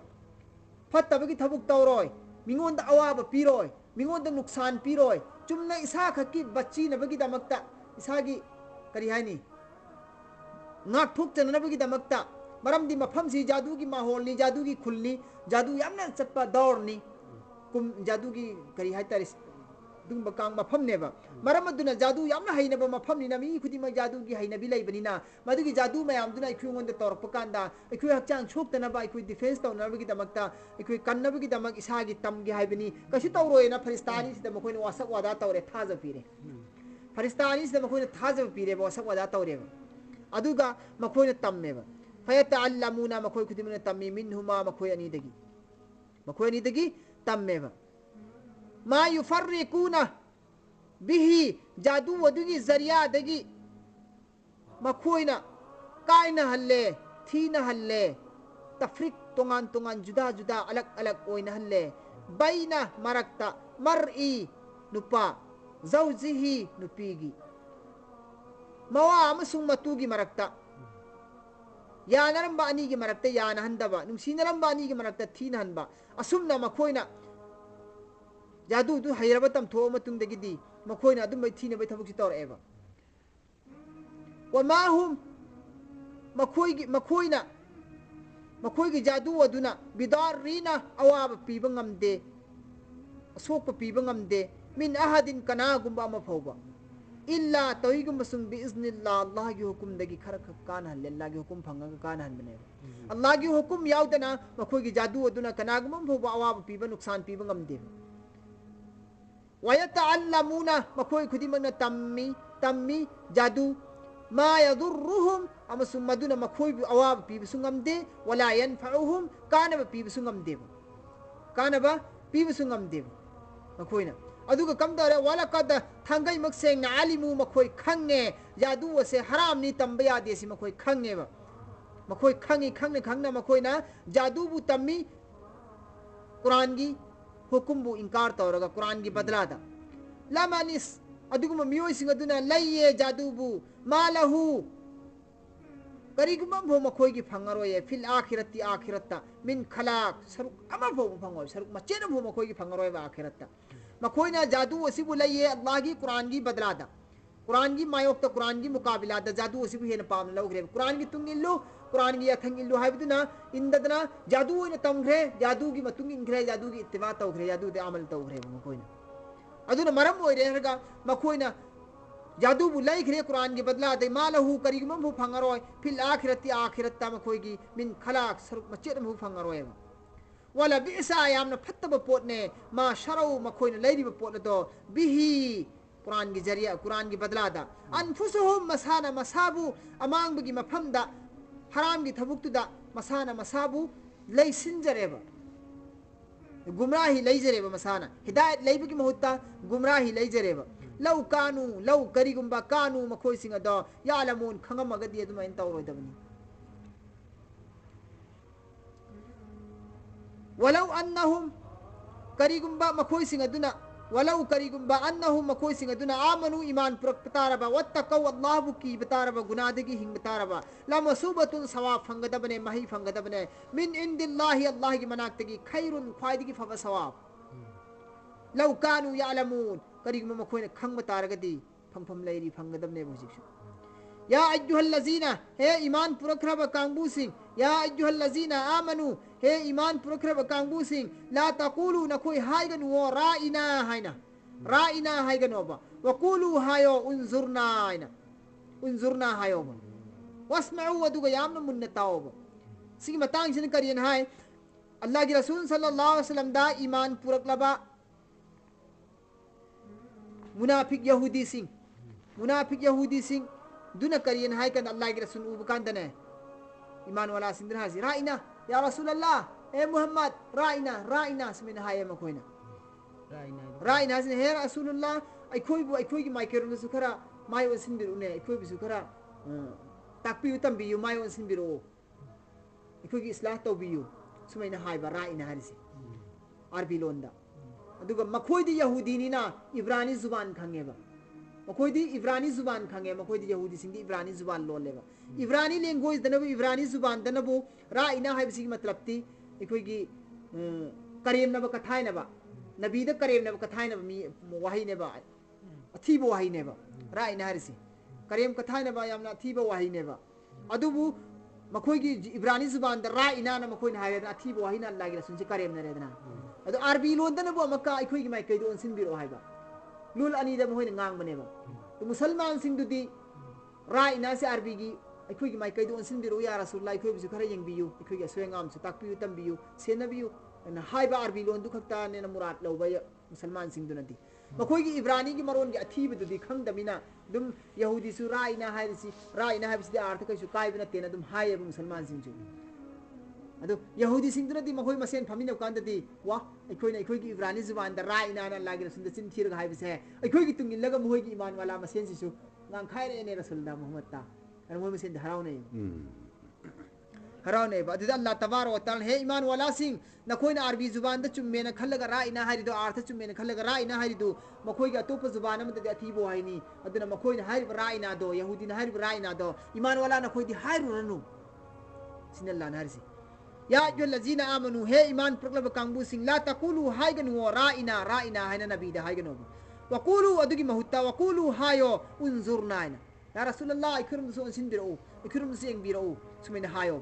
फत्तबगी थबुक तौरोय मिंगोंद अवाब पीरोय मिंगोंद नुकसान पीरोय चुमना इसा खकी बच्ची नबगी दमकता इसागी करी हायनी नाक थुक चननबगी दमकता मरमदी मफम सी जादू की माहौल नी जादू की खुलनी जादू यामना चत्पा दौड़नी कुम जादू की करी हाय तरिस दुम बकांग मफम नेबा मरमदुना जादू यामना हैनबा मफम नि नमी खुदी म जादू की हैनबी लैबनिना मदुगी जादू मयाम दुना इखुंगोंद तौरपकांदा इखु हक्चांग छोक्तनबा इखु डिफेंस तौनबगी दमकता इखु कन्नबगी दमक इसागी तमगी हायबनी कसी तौरोयना फरिस्तानी सिदा मखोयना वासक वादा तौरे थाज पीरे फरिस्तानी सिदा मखोयना थाज पीरे वासक वादा तौरे अदुगा मखोयना तम्मेबा फयतअल्लमुना मखोय खुदी मन तम्मी मिनहुमा मखोय अनीदगी मखोनी दगी तम्मेबा मा युफर्रिकुना बिही जादू वदुगी जरिया दगी मखोइना कायना हल्ले थीना हल्ले तफ्रिक तोंगान तोंगान जुदा जुदा अलग अलग ओइना हल्ले बैना मरक्ता मरई नुपा जौजिही नुपीगी मवा अमसुंग मतुगी मरक्ता यानरंबा अनीगी मरक्ता यानहंदबा नुंसीनरंबा अनीगी मरक्ता थीनहंबा असुमना मखोइना जादू दु हैरबा तमथो मतुंगदगिदी मखोइना अदुम बै थीना बै थबुक तौरएबा वमाहुम मखोइना मखोइगी जादू अदुना बिदारीना अवाब पीबा ngamde असोक पीबा ngamde min ahadin kanagumba ama phawba illa toigum sung bi iznillah allah gi hukum dagi khara kana hal allah gi hukum phanga kana han bane allah gi hukum yaudana mखोगी जादू अदुना kanagum phawba awab पीबा नुकसान पीबा ngamde वयतअल्लमुना मखोई खुदी मगना तम्मी जादू मा यदुर्रुहुम अमसुम मदुना मखोई अवाब पीबसु ngamde wala yanfa'uhum kanaba पीबसु ngamde kanaba पीबसु ngamde मखोइना अदुगा कमदरे वाला कद थंगई मक्सेंग ना आलिमु मखोई खंगे जादू से हराम नि तंबे यादे सि मखोई खंगेबा मखोई खंगना मखोइना जादू बु तम्मी कुरान की हुकुम बु इंकार तौरगा कुरान की बदलादा लामानिस अदुगुम मियोय सिंग अदुना लइये जादू बु मालहु करिगुम भो मखोई की फंगरोये फिल आखिरती आखिरता मिन खलाक सरुक अमा भो फंगोय सरुक मचेन भो मखोई की फंगरोय बा आखिरता मखोइना जादू असिबु लइये अल्लाह की कुरान की बदलादा कुरान की मायोक तो कुरान की मुकाबिला दा जादू असिबु हेन पाम लौग्रे कुरान की तुंगिल्लो कुरान की यथंग इल्लो हाबिदुना इंददना जादू ने तमग्रे जादू की मतुंग इंग्रे जादू की इत्तिबा तौग्रे जादू दे अमल तौग्रे मखोइना अदुना मरम ओइरे हरगा मखोइना जादू बु लइग्रे कुरान की बदला दे मालहु करिगम भु फंगरोय फिल आखिरती आखिरता मखोगी मिन खलाक सरुक मचेद भु फंगरोय वाला बिसा यामना फत्तब पोटने मा शरौ मखोइना लैरिब पोटदो बिही कुरान की जरिया कुरान की बदलादा अनफुसुहुम मसाना मसाबु अमांगबगी मफमदा हराम की थबुक्तुदा मसाना मसाबु लैसिनजरेबा गुमराही लैजरेबा मसाना हिदायत लैबगी महुत्ता गुमराही लैजरेबा लौ करिगुंबा कानू मखोइसिंग अदो यालमुन खंगमगदी अदुमाइन तौरोइदबनी वलौ अन्नहुम करिगुंबा मखोइसिंग अदुना वलौ करिगुंबा अन्नहुम मखोइसिंग अदुना आमनु ईमान पुरक बतारबा वत्तकौ अल्लाहु की बतारबा गुनादगी हिंग बतारबा लमसुबतुन सवाब फंगदबने मही फंगदबने मिन इंदिल्लाहि अल्लाह की मनाक्तगी खैरुन फायदगी फब सवाब लौ कानू यालमुन करिगुंबा मखोइना खंग बतारगदी फंगफम लैरी फंगदबने बुजिसु या अय्युहल्लज़ीना हे ईमान पुरखरब कांगबुसिंग या अय्युहल्लज़ीना आमनु हे ईमान पुरखरब कांगबुसिंग ला तकुलु नखोई हायगन वो राइना हायगन ओबा वकुलु हायो उनजुरना हायो वस्मउ वदुगा यामना मुन्ना ताओबा सिगी मतंग सिन करियन हाय अल्लाह की रसूल सल्लल्लाहु अलैहि वसल्लम दा ईमान पुरखलबा मुनाफिक यहूदी सिंह दुना करियन हाय कन अल्लाह के रसूल उबकांदने ईमान वाला सिंदर हाजी राइना या रसूल अल्लाह ए मोहम्मद राइना समिन हाय मखोइना राइना सिन हे रसूल अल्लाह अखोई की माइकेरोन सुखरा माय वसिन बिरुने अखोई बिसुखरा ताकपियु तंबियु माय वसिन बिरो अखोई की इस्लाह तौबियु सुमैना हाय बा राइना हारिसे अरबी लोंदा अदुगा मखोइदी यहूदीनीना इब्रानी जुबान खंगेबा मखोइदी इब्रानी जुबान खंगे मखोइदी यहूदी सिंगी इब्रानी जुबान लोलेबा इब्रानी लैंग्वेज दनबु इब्रानी जुबान दनबु राइना हाइबसिगी मतलबती इखोइगी करेमनब कथाइनबा नबीदा करेमनब कथाइनबा मी वाहिनेबा अथीबो वाहिनेबा राइना हारिसी करेम कथाइनबा यामना अथीबो वाहिनेबा अदुबु मखोइगी इब्रानी जुबान द राइना न मखोइना हाइना अथीबो वाहिना अल्लाह की रसूल से करेमना रेदना अदु अरबी लोंदनबु मक्का इखोइगी माइकैदो ओनसिन बिरो हाइबा लूल अनीद मोहन ngangbneba तो मुसलमान सिंह दुदी राइना से अरबीगी अखोइगी माइकैदो ओनसिन बिरो या रसूलुल्लाह अखोइ बिसु खरा यंगबियु अखोइगी असोयंगाम से ताकपियु तंबियु सेनबियु न हाइबा अरबी लोन दु खक्ता ने मुराद लौबा मुसलमान सिंह दुनदी मखोइगी इब्रानी की मरोन की अथीब दुदी खंगदमिना दुम यहूदी सु राइना हाइसी राइना हाइबसि अर्थ कैसु काइबना तेना दुम हाइब मुसलमान सिंह जु अदो यहूदी सिंगदुनदी मखोय मसेन फमिन कांददी वा अखोयना अखोयगी इब्रानी जुबान द रा इना ना लागे रसुल चिन थिरग हाइबसे अखोयगी तुंगिन लगा मोहयगी ईमान वाला मसेन Sissu ngang khai ne rasul da muhammad ta ar mo mesin harau ne ba adu allah tabar wa taala he iman wala sing na khoi na arbi zuban da chumme na khallaga ra ina hari do artha chumme na khallaga ra ina hari do makhoi ga topa zuban am da thi bo haini adu na makhoi na hari ra ina do yahudi na hari ra ina do iman wala na khoi di haru ranu sinallah na harisi ya ayyuhal ladzina amanu he iman proklab kangbu sing la taqulu haigan wa ra ina haina nabi da haigan no وقولوا أدقي مهتا وقولوا هايو انظرنا يا رسول الله إكرم سو أنسين بيرو إكرم سينغ بيرو سمين هايو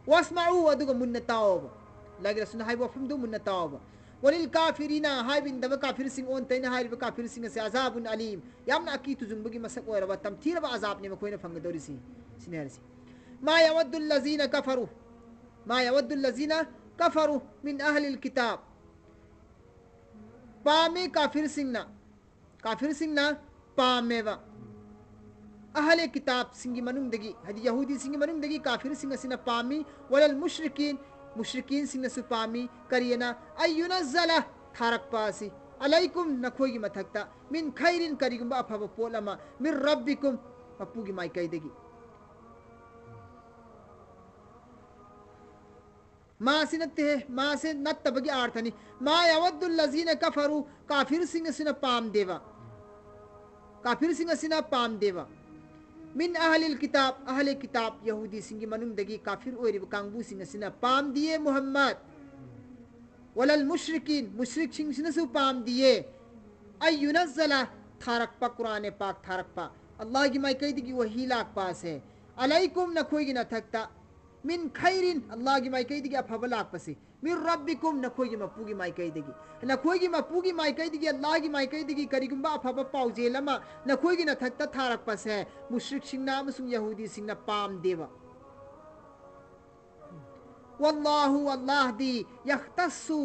واسمعوا أدقى من تاوب لكن رسول هاي وفهم دو من تاوب وللكافرين هاي بين دم كافر سين أون تين هاي بكافر سين عذاب أليم يامنا أكيد تزنبقي مسك ويربا تمثيل بعذاب نما كوينا فنگ دوريسي سينهرسي ما يود الذين كفروا من أهل الكتاب पामे काफिर सिंगना पामेवा अहले किताब सिंगी मनुंगदगी हदि यहूदी सिंगी मनुंगदगी काफिर सिंग सिना पामी वलल मुश्रिकीन सिंग सु पामी करियना अयुनज़ला थारक पासी अलैकुम नखोगी मथक्ता मिन खैरिन करिगुंबा अफब पोलमा मिर रब्बिकुम अपुगी माइकैदगी मासे नत्ते मासे नत्तबगी आर्थनी मा यवद्दुल लज़ीना कफरू काफिर सिंग सिना पाम देवा मिन अहलिल किताब यहूदी सिंगी मनुंगदगी काफिर ओइरिब कांगबु सिंग सिना पाम दिए मुहम्मद वलल मुश्रिक सिंग सिना सु पाम दिए अयुनज़ला थारक पा कुरान पाक थारक पा अल्लाह की माइकैदगी वही लाक पास है अलैकुम नखोगी न थकता मिन खैरिन अल्लाह की माइकैदगी अफब लाक पसे मिर रब्बिकुम नखोगी मपुगी माइकैदगी अल्लाह की माइकैदगी करिगुंबा अफब पाउजेलमा नखोगी न थकता थारक पसे मुश्रिक सिंगना अमसुंग यहूदी सिंगना पाम देवा वल्लाहु अल्लाह दी यख्तस्सु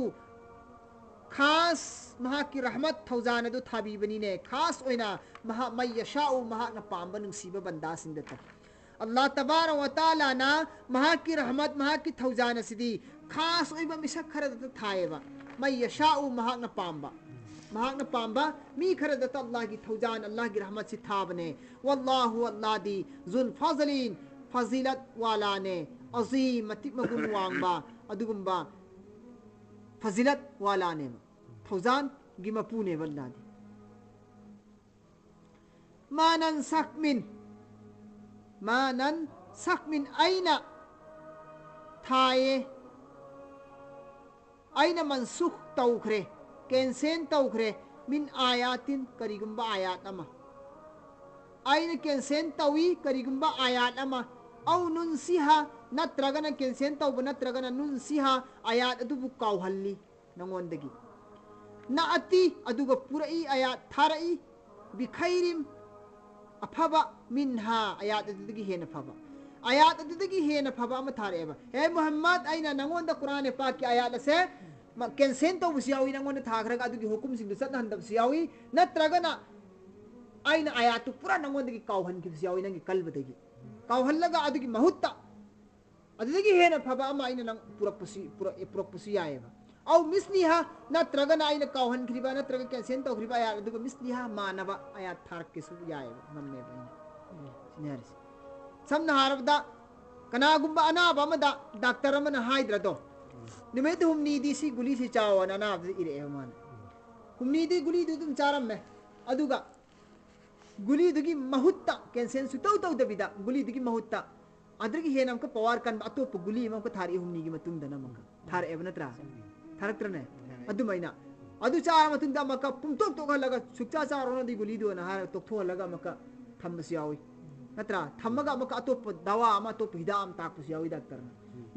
खास महा की रहमत थौजान दो थाबी बनी ने खास ओइना महा मयशाउ महा न पाम बनुसीबा बंदा सिंदता अल्लाह तबार व ताला ना महा की रहमत महा की थौजान सिदी खास ओइबा मिसक खरद थाएबा मयशाउ महा न पाम्बा मी खरद अल्लाह की थौजान अल्लाह की रहमत से थाबने वल्लाहु अल्लाह दी जुल फजलिन फजीलत वाला ने अजीम मति मगुन वांगबा अदुगुंबा फजीलत वाला ने थौजान गिमपुने वल्ला दी मानन सकमिन आइना थाए आइना मनसुख तौखरे कैंसेन तौखरे मिन आयातिन करिगुंबा आयात अमा आइना कैंसेन तौई करिगुंबा आयात अमा औ नुनसिहा नत्रगना कैंसेन तौब नत्रगना नुनसिहा आयात अदुबु कावहल्ली नंगोंदगी ना अति अदुगा पुरई आयात थारई बिखैरिम अफबा मिन्हा आयात अदुदगी हेन फबा अमा थारेबा हे मुहम्मद आइना नंगोंदा कुरान पाक की आयात से कैंसेन तो बुसियावी नंगोंदा थाखरगा अदुगी हुकुम सिंग सत्न हंदब सियावी नत्रगना आइना आयात पुरा नंगोंदगी कावहन की सियावी नंगी कल्बदगी कावहल्लगा अदुगी महुत्ता अदुदगी हेन फबा अमा आइना नंग पुरपुसी आएबा औ मिस्लिहा नत्रगना आइना कावहन खरिबा नत्रग कैंसेन तो खरिबा आयात अदुगा मिस्लिहा मानबा आयात थारक के सु याएबा नम्मे बा सिनहरस समना हारबदा कनागुंबा अनाबा अमदा डॉक्टर अमना हाइद्रदो निमेत हुमनी दी सी गुली सी चावन अनाब इरे मान हुमनी दी गुली दुम चारम में अदुगा गुली दुगी महुत्ता कैंसेन सु तौ दबिदा गुली दुगी महुत्ता अद्रगी हेनम का पवार कन अतोप गुली मम को थारी हुमनी की मतुंग दना मका थार एवनत्रा थारकत्रने अदुमैना अदु चार मतुंदा मका पुंतोक तो लगा सुक्चा चारोन दी गुली दो ना हार तो थो लगा मका थम्बस यावी नत्रा थम्मगा मका अतोप दवा अमा तो हिदा अम ताकपुस यावी डॉक्टर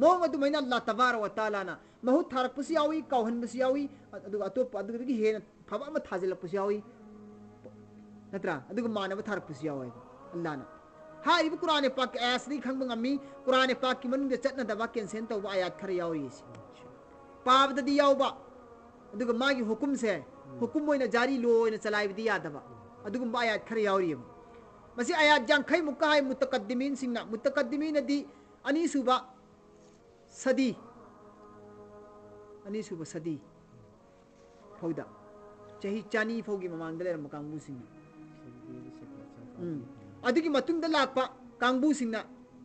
मोंग अदुमैना अल्लाह तबार व ताला ना महु थारकपुस यावी कावहन बस यावी अदु अतोप अदुगी हेन फबा अमा थाजलपुस यावी नत्रा अदुग मानव थारकपुस यावी अल्लाह ना हाई कुरान पाक ऐसरी खंग ngami कुरान पाक की मनुंग चटना दबा कैंसेन तो आयात खर यावी पाप ददी यावबा अदुग मागी हुकुम से हुकुम होइना जारी लो होइना चलाइबदी यादबा अदुग आयात खर यावी मसी आयात जंखै मुक्का है मुतकद्दिमीन सिंगना मुतकद्दिमीन दी अनी सुबा सदी अनी सुब सदी फौदा चाही चानी फौगी ममांग लेरम कांगबू सिंह अदुगी मतुंग द लाकपा कांगबू सिंह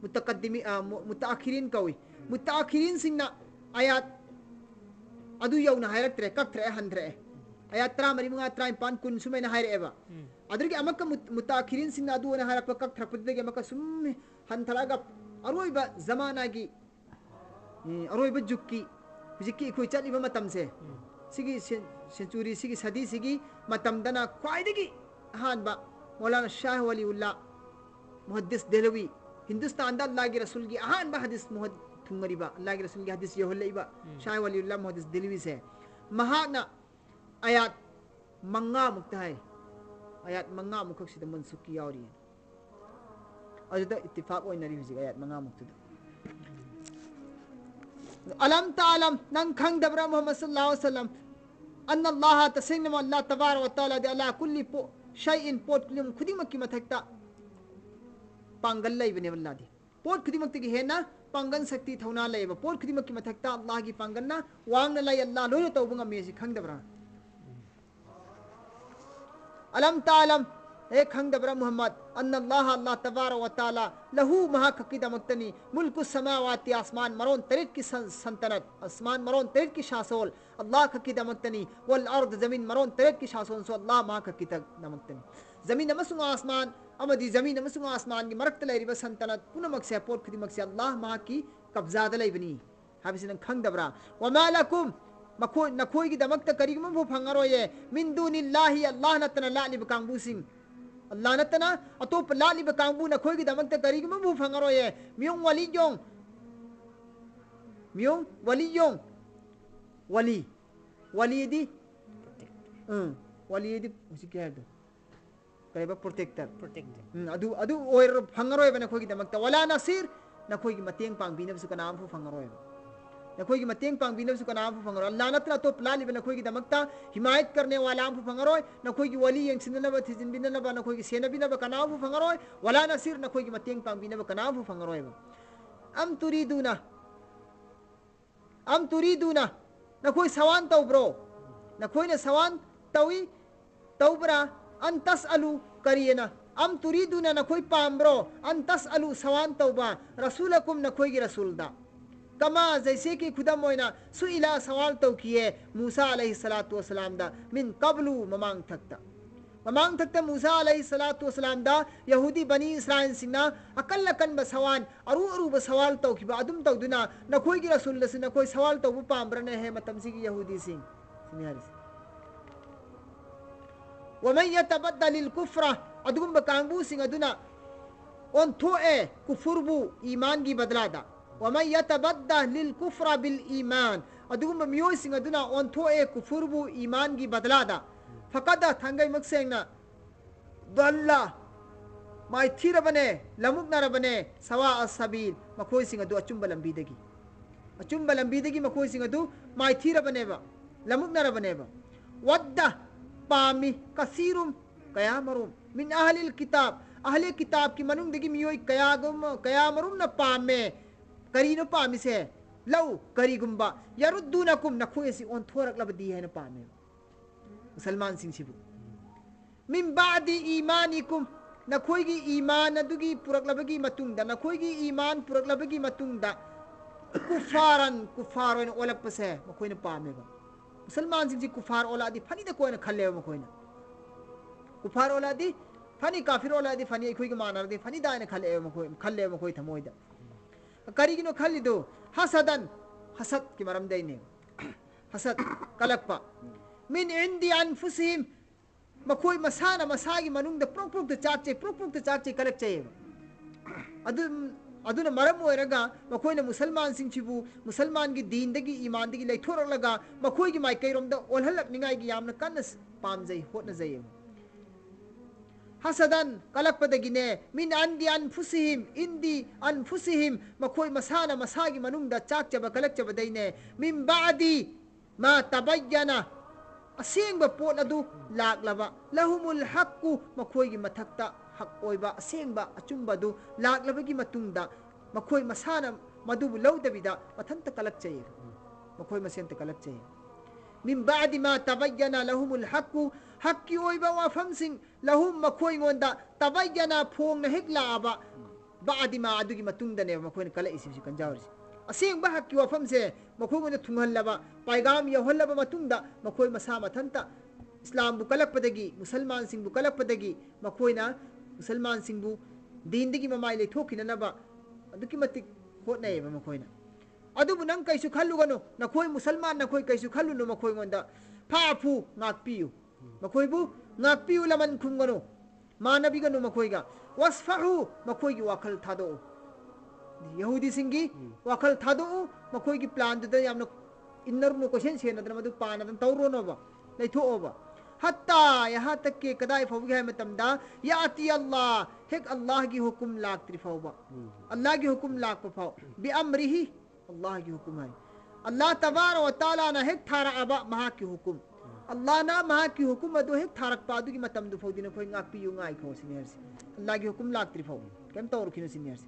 मुतकद्दिमी मुताखिरीन कवी मुताखिरीन सिंह आयात अदु यौना हायरक्त्रे कक्त्रे हंद्रे आयात 34 कुन सुमेना हायरेबा अदुगी अमक मुताखिरीन सिंह अदु ना हायरक्पा कक्थ्रपदगे अमक सुम हंथरागा अरोइबा जमानागी अरोइबा जुक्की हुजिकी खुई चलिबा मतमसे सिगी सेंचुरी सिगी सदी सिगी मतमदना ख्वाइदगी हानबा मौलाना शाह वलीउल्लाह मुहद्दिस देलवी हिंदुस्तान दा अल्लाह के रसूल की हानबा हदीस मुहद थुंगरिबा अल्लाह के रसूल की हदीस यहोलेबा शाह वलीउल्लाह मुहद्दिस देलवी से महाना आयात मंगा मुक्ता है आयात मंगा मुखक सिदा मनसुकी यावरी अजुदा इत्तिफाक ओइनरी हुजि आयात मंगा मुक्तदा अलम तालम नंग खंग दबरा मोहम्मद सल्लल्लाहु अलैहि वसल्लम अन्न अल्लाह तसैन अल्लाह तबारक व तआला दे अला कुल्ली शैइन पोट कुलिम खुदिमक की मथकता पांगल लैबने वल्ला दे पोट खुदिमक की हेना पांगन शक्ति थौना लैब पोट खुदिमक की मथकता अल्लाह की पांगलना वांगना लै अल्लाह लोय तौबंग मेसी खंग दबरा अलम तालम ए खंग दबरा मोहम्मद अन्न अल्लाह तबारक व तआला लहू महाककी दमक्तनी मुल्क समावाति आसमान मरोन तरीक की सल्तनत आसमान मरोन तरीक की शासोल अल्लाह ककी दमक्तनी वल अर्द जमीन मरोन तरीक की शासोल सो अल्लाह महाककी दमक्तनी जमीन अमसुंग आसमान अमदी जमीन अमसुंग आसमान की मरक्त लैरिब सल्तनत पुनमक से पोट खुदिमक से अल्लाह महा की कब्जा लैबनी हाबिसिन खंग दबरा वमा लकुम मखोय नखोय की दमक्त करीगम भु फंगरोये मिन दुनिल्लाहि अल्लाह नतना लालिब कांगबुसिंग अल्लाह नतना अतोप लालिब कांगबु नखोय की दमक्त करीगम भु फंगरोये मियों वलियों वली वलीदी वलीदी उसी क्या है तो करेबा प्रोटेक्टर अदु अदु ओयर फंगरोय बने खोय की दमक्त वला नसीर नखोय की मतेंग पांगबिनब सु कनाम फु फंगरोय नखोय की मतेंग पांगबिनब सु कनाम फु फंगरोय अल्लाह नतना तो लालिब नखोय की दमक्ता हिमायत करने वाला फु फंगरोय नखोय की वली यंगसिनब थिजिनबिनब नखोय की सेनबिनब कनाम फु फंगरोय वला नसीर नखोय की मतेंग पांगबिनब कनाम फु फंगरोय अम तुरीदूना नखोय सवान तौब्रो नखोय ने सवान तवी तौब्रा अन तसअलु करियना अम तुरीदूना नखोय पाम्ब्रो अन तसअलु सवान तौबा रसूलकुम नखोय की रसूलदा कमा जैसे कि खुदा मोइना सुइला सवाल तो किए मूसा अलैहिस्सलातु वस्सलाम दा मिन कबलु ममांग थकता मूसा अलैहिस्सलातु वस्सलाम दा यहूदी बनी इस्राइल सिंना अकल कन बसवान अरु बसवाल तो कि अदुम तो दुना नखोय की रसूल से नखोय सवाल तो पाम्ब्रने है मतमसी की यहूदी सिंह वमन यतबद्दलिल कुफ्रा अदुम बकांगबू सिंह अदुना ओन थोए कुफुरबु ईमान की बदलादा वमन यतबद्दलिल कुफ्रा बिल ईमान अदुम मियोय सिंह अदुना ओन थोए कुफुरबु ईमान की बदलादा फकदा थंगै मक्सेंगना दल्ला माय थीरबने लमुकनरबने सवा असबील मखोय सिंह अदु अचुंबा लंबीदगी मखोय सिंह अदु माय थीरबनेबा लमुकनरबनेबा वद्दा पामी कसीरुम कयामरुम मिन अहलिल किताब अहले किताब की मनुंगदगी मियोय कयामरुम न पामे करीनो पामी से लव करीगुम्बा यरुद्दुनकुम नखोय सि ओन थोरकलबदी है न पामे मुसलमान सिंह सिबु मिन बादी ईमानिकुम नखोय की ईमान अदुगी पुरकलबगी मतुंगदा नखोय की ईमान पुरकलबगी मतुंगदा कुफारन ओलकपसे मखोय न पामेबा मुसलमान सिंह कुफार औलादी फनी द कोई न खल्ले मखोयना कुफार औलादी फनी काफिर औलादी फनी खोई के मानर दे फनी दाने खल्ले मखोय थमोयदा करीगिनो खल्लिदो हसदन हसद की मरम देने हसद कलकपा मिन इंदी अनफुसिहिम मखोय मसाना मसागी मनुंग द प्रोक चाचे कलक चाहिए अदुना मरम ओरगा मखोयना मुसलमान सिंचिबु मुसलमान की दीनदगी ईमानदगी लैथोरलगा मखोय की माइकैरोम द ओलहलकनिंगाई की यामना कन्न पामजै होटनजै हसदन कलकपदगिने मिन इंदी अनफुसिहिम मखोय मसाना मसागी मनुंग द चाकचबा कलकचबदैने मिन बादी मा तबय्यना असेंग पोट अदु लाकलबा लहुमुल हक्कु मखोय की मथक्ता हक ओइबा असेंग अचुंबा दु लाकलबगी मतुंगदा मखोय मसाना मधुबु लौदबिदा मथंत कलक चाहिए मखोय मसेंत कलक चाहिए मिन बादि मा तबय्यना लहुमुल हक्कु हक्की ओइबा वाफमसिंग लहुम मखोय गोंदा तबय्यना फोंगना हेक लाबा बादि मा अदुगी मतुंगदने मखोयन कलक इसिसि कंजावरसि असेंबा हक्की वाफमसे मखोय गोंदा थुंगहल्लबा पायगाम यौहल्लबा मतुंगदा मखोय मसा मथंता इस्लाम बु कलकपदगी मुसलमान सिंह बु कलकपदगी मखोयना मुसलमान सिंह बु दीनदगी ममाय लेथोखिननबा अदुकी मतिक होटनेबा मखोयना अदुबु नंग कैसु खल्लुगनो नखोय मुसलमान नखोय कैसु खल्लुनो मखोय गोंदा फाफु नाकपियु मखोयबु नाकपियु लमन खुंगनो मानबिगनो मखोयगा वसफहु मखोयगी वाखल थादो यहूदी सिंगी वाखल थादो मखोयगी प्लान दुदा यामनो इन्नरनो क्वेश्चन सेनदन मदु पानदन तौरोनोबा लेथोओबा हत्ता यहाँ तक के कदाई फौगी है मतमदा याती अल्लाह हेक अल्लाह की हुकुम लाग त्रिफाउबा अल्लाह की हुकुम लाग पफाउ बि अमरिही अल्लाह की हुकुम है अल्लाह तबार व ताला ना हेक थारा अबा महा की हुकुम अल्लाह ना महा की हुकुम अदो हेक थारक पादु की मतम दु फौदी न कोई ngapi yu ngai ko senior si अल्लाह की हुकुम लाग त्रिफाउ केम तौर किनो senior si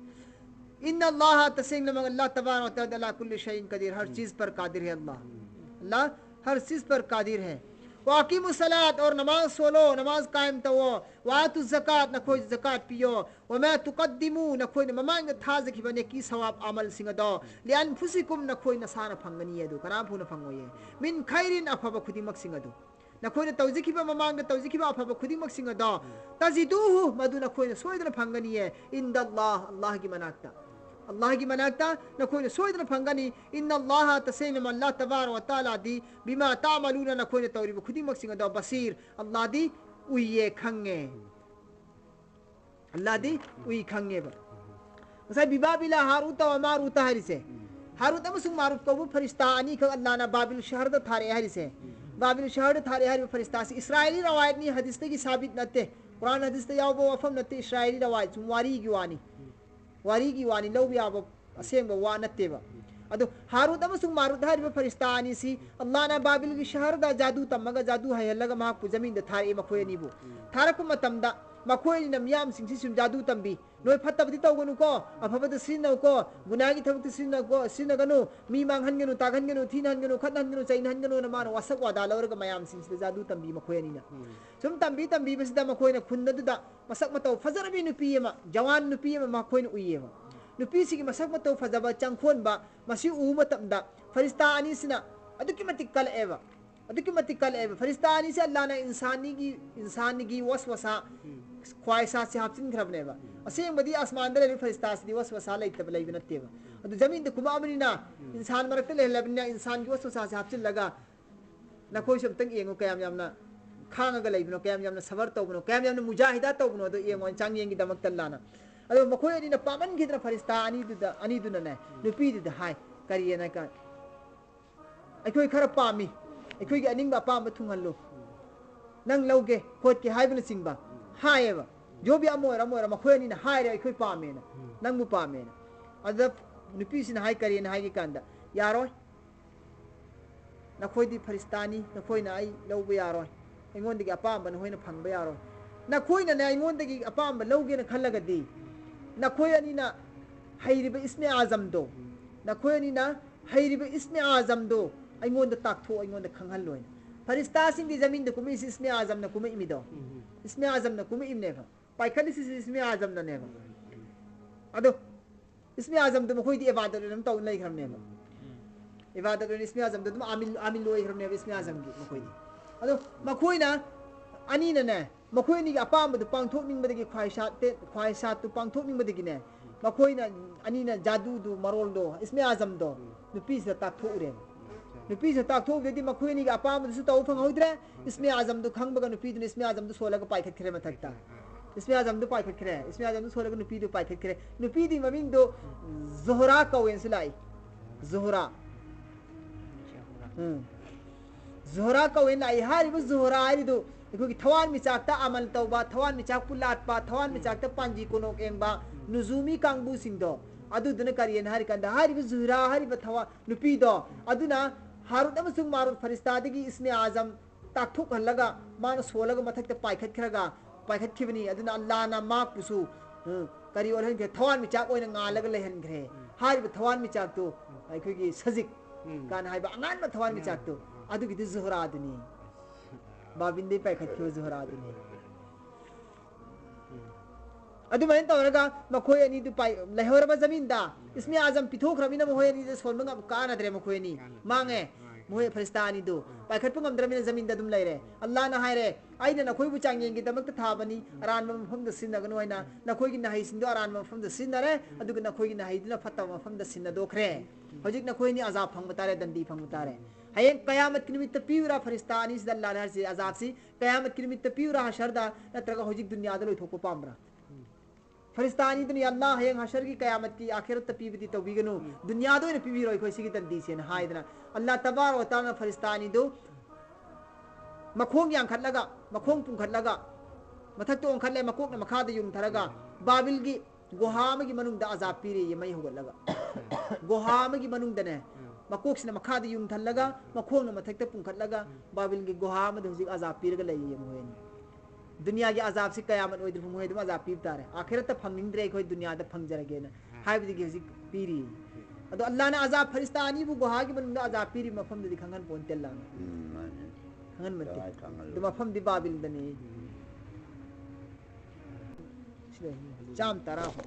इन अल्लाह तसेंग लमग अल्लाह तबार व ताला कुल्ली शैइन कदीर हर चीज पर कादिर है अल्लाह हर चीज पर कादिर है वाकिमु सलात और नमाज सोलो नमाज कायम तवो वातु ज़कात न कोई ज़कात पियो व मा तुकद्दिमु न कोई ममांग थाज की बने की सवाब अमल सिंग दो लियान फुसिकुम न कोई नसाना फंगनी है दो करा फुन फंगोये मिन खैरिन अफब खुदी मक सिंग दो न कोई तौजिकी बा ममांग तौजिकी बा अफब खुदी मक सिंग दो तजिदुहु मदु न कोई सोइदन फंगनी है इंदल्लाह अल्लाह की मनाकता अल्लाह की मनाकता न कोई सोइदन फंगनी इन अल्लाह तसेन अल्लाह तबार व ताला दी बिमा तामलूना न कोई तौरिब खुदी मक सिंग दो बसीर अल्लाह दी उये खंगे अल्लाह दी उई खंगे बा मसा बिबाबिला हारूत व मारूत हरिसे हारूत अमसुंग मारूत को फरिश्ता अनी ख अल्लाह ना बाबिल शहर द थारे हरिसे बाबिल शहर थारे हरि फरिश्ता से इस्राइली रवायत नी हदीस की साबित नते कुरान हदीस याव बो वफम नते इस्राइली रवायत वारी की वानी लो भी आबो असेंब वा नतेबा अदो हारूत अमसुंग मारूत हरि फरिश्ता अनी सी अल्लाह ना बाबिल की शहर द जादू तमगा जादू हयलगा मा पु जमीन द थारे मखोय नीबो थारक मतमदा मखोय नि नमियाम सिंग सिम जादू तंबी नोय फत्तबदी तौगनु को अफबद सिनौ को गुनागी थबती सिनौ को सिनगनु मी मांगहनगनु तागहनगनु थीनहनगनु खतहनगनु चैनहनगनु न मान वसक वादा लौरग मयाम सिंग सिद जादू तंबी मखोय निना सुम तंबी बसिदा मखोय न खुन्ददुदा मसक मतौ फजरबी नुपी एमा जवान नुपी एमा मखोय न उयेमा नुपी सिगी मसक मतौ फजबा चंखोन बा मसी उ मतमदा फरिश्ता अनी सिना अदुकी मतिक कल एवा फरिश्ता अनी से अल्लाह ने इंसानी की वसवसा ख्वाहिशा से हापसिन खरबनेबा असें बदी आसमान दले फरिश्ता से वसवसा लेतब लेब नतेबा अदु जमीन द कुमामनिना इंसान मरकते लेहलबनिना इंसान की वसवसा से हापसिन लगा न कोई समतंग येंगो कयाम यामना खांगा लेबनो कयाम यामना सबर तौबनो कयाम यामना मुजाहिदा तौबनो अदु येंगो चांग येंगी दमक तल्लाना अदु मखोय अनी न पामन गिदना फरिश्ता अनी दुना ने नुपी दि हाय करियना का अखोय खर पामी अखोय की अनिंग बापा म थुंगल्लो नंग लौगे खोट के हायबन सिंगबा हायबा जो भी अमोर मखोय अनी न हायरे अखोय पामेना नंग मु पामेना अद नुपी सिन हाय करियना हाय की कांदा यारोय नखोय दी फरिश्तानी नखोय ना आई लौबा यारोय अइंगोन दगी अपाम बन होयना फंगबा यारोय नखोय ना अइंगोन दगी अपाम लौगे न खल्लगदी नखोय अनी ना हैरिबा इस्मे आजम दो नखोय अनी ना हैरिबा इस्मे आजम दो अइंगोन द ताकथो अइंगोन द खंगहल्लोय फरिश्ता सिंग दी जमीन द कुमी इस्मे आजम न कुमी इमिदो इस्मे आजम न कुमी इमनेबा पाइखली सिस इस्मे आजम न नेबा अदो इस्मे आजम द मखोय दी इबादत नम तौ नै खरनेबा इबादत इस्मे आजम द आमिल लोय खरनेबा इस्मे आजम की मखोय दी अदो मखोय ना अनी ने मखोय नि अपाम द पांगथोक निंगबदगी ख्वाहिशा तु पांगथोक निंगबदगी ने मखोय ना अनी ना जादू दु मरोल दो इस्मे आजम दो नुपी से ताकथो उरे नुपी से ताकथो वेदी मखोय नि अपाम दु तौ फंगौद्रे इस्मे आजम दु खंगबगा नुपी दु इस्मे आजम दु सोलगा पाइखत खरे मथकता इस्मे आजम दु पाइखत खरे इस्मे आजम दु सोलगा नुपी दु पाइखत खरे नुपी दी ममिंग दो ज़ोहरा कवेन सिलाई ज़ोहरा ज़ोहरा कवेन आई हारिबु ज़ोहरा आरिदु इखोगी थवान मिचाकता अमल तौबा थवान मिचाक पुलाटपा थवान मिचाकता पांजी कोनोक एंगबा नुजुमी कांगबु सिंगदो अदुदुना करियन हारिकंदा हारिबु ज़ोहरा हारिबु थवा नुपी दो अदुना हारुत अमसुंग मारुत फरिश्तादगी इसमें आजम ताकथुक हल्लगा मान सोलगा मथक पाइखत खिबनी अदुना अल्लाह ना माक पुसु करी ओलहन के थवान मिचाक ओइना ngalaga लेहन ग्रे हाइब थवान मिचाक तो अखोगी सजिक कान हाइब अंगान में थवान मिचाक तो अदुगी जुहरा दुनी बाबिंदे पाइखत्यो जुहरा दुनी अदुमैन तौरगा मखोय अनी दु पाइ लहरबा जमीनदा इसमें आजम पिथोखरमिना मखोय अनी सोनबंगा कानद्रे मखोय अनी मांगे मोहे फरिस्तानी दो पाइखत्प ngамद्रमिना जमीनदा दुम लैरे अल्लाह ना हायरे आइना नखोय बु चांगयेंगी दमक थाबनी अरान मफम द सिनगनो होइना नखोय गी नहाई सिंदो अरान मफम द सिनरे अदुग नखोय गी नहाई दिना फत्ता मफम द सिन दोखरे होजिक नखोय नि अजाब फंग बतारे दंडी फंग बतारे हयें कयामत की निमित्त पीवरा फरिस्तानी से अल्लाह ने हर अजाब से कयामत की निमित्त पीवरा हशरदा नत्रगा होजिक दुनिया दलो थोको पामरा फरिस्तानी दुनिया अल्लाह हयें हशर की कयामत की आखिरत पीबदी तौबीगनु दुनिया दो ने पीबी रोय खोय सिगी तंदी से हायदना अल्लाह तबारक व तआला फरिस्तानी दो मखोंग यांखलगा मखोंग पुंखलगा मथक तो ओंखले मकोक न मखाद युम थरगा बाबिल की गोहाम की मनुंग द अजाब पीरे ये मई होगलगा गोहाम की मनुंग दने मकोक से मखाद युम थलगा मखोंग न मथक तो पुंखलगा बाबिल की गोहाम द हुजिक अजाब पीरगा लई ये मोहेन दुनिया की अजाब से कयामत ओइद मोहेद अजाब पीबता रे आखिरत फंगिंद्रे कोई दुनिया द फंग जरगे न हाइबदी की हुजिक पीरी अदो अल्लाह ने अजाब फरिस्तानी बु गोहा की मनुंग द अजाब पीरी मफम द दिखंगन पोंतेला खंगन मते द मफम दि बाबिल दने चाम तारा हो